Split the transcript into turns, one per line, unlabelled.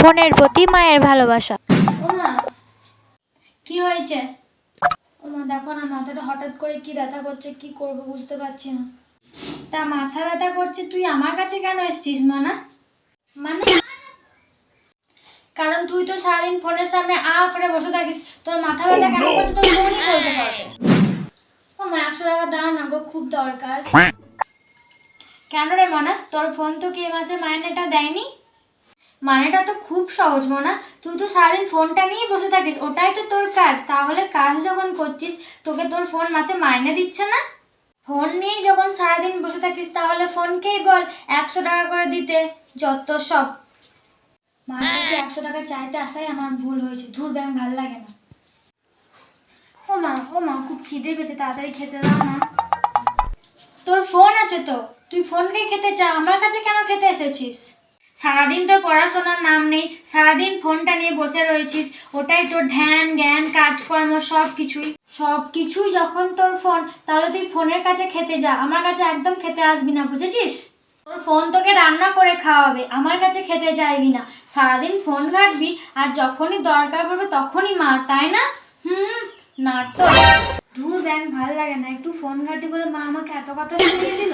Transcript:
ফোনের প্রতি মায়ের ভালোবাসা।
ওমা, কি হয়েছে? ওমা দেখো না, মাথাটা হঠাৎ করে কি ব্যথা করছে, কি করব বুঝতে পারছি না। তা মাথা ব্যথা করছে, তুই আমার কাছে কেন এসেছিস মানা? মানে কারণ তুই তো সারাদিন ফোনের সামনে করে বসে থাকিস, তোর মাথা ব্যথা কেন করছে তোর ফোনই বলতে পারবে। ওমা 100 টাকা দাও না গো, খুব দরকার। কেন রে মনা, তোর ফোন তো কি এ মাসে মাইনেটা দেয়নি? মানেটা তো খুব সহজ মনা, তুই তো সারাদিন ফোনটা নিয়ে বসে থাকিস, ওটাই তো তোর কাজ। তাহলে কাজ যখন করছিস, তোকে তোর ফোন মাসে মাইনে দিচ্ছে না? ফোন নিয়েই যখন সারাদিন বসে থাকিস, তাহলে ফোনকেই বল 100 টাকা করে দিতে। যত সব। মার কাছে 100 টাকা চাইতে আসাই আমার ভুল হয়েছে। ধুর ব্যাং, ভাল লাগে না। ও মা খুব খিদে পেয়েছে, তাড়াতাড়ি খেতে দাও না। তোর ফোন আছে তো, তুই ফোনকে খেতে চা, আমার কাছে কেন খেতে এসেছিস? সারাদিন তো পড়াশোনার নাম নেই, সারাদিন ফোনটা নিয়ে বসে রয়েছিস, ওটাই তোর ধ্যান জ্ঞান কাজকর্ম সবকিছুই যখন তোর ফোন, তাহলে তুই ফোনের কাছে খেতে যা, আমার কাছে একদম খেতে আসবি না, বুঝেছিস? তোর ফোন তোকে রান্না করে খাওয়াবে, আমার কাছে খেতে চাইবি না। সারাদিন ফোন ঘাঁটবি আর যখনই দরকার পড়বে তখনই মা, তাই না? নাটক। ধুর ব্যাং, ভাল লাগে না। একটু ফোন ঘাঁটি বলে মা আমাকে এত কথা শুনিয়ে দিল।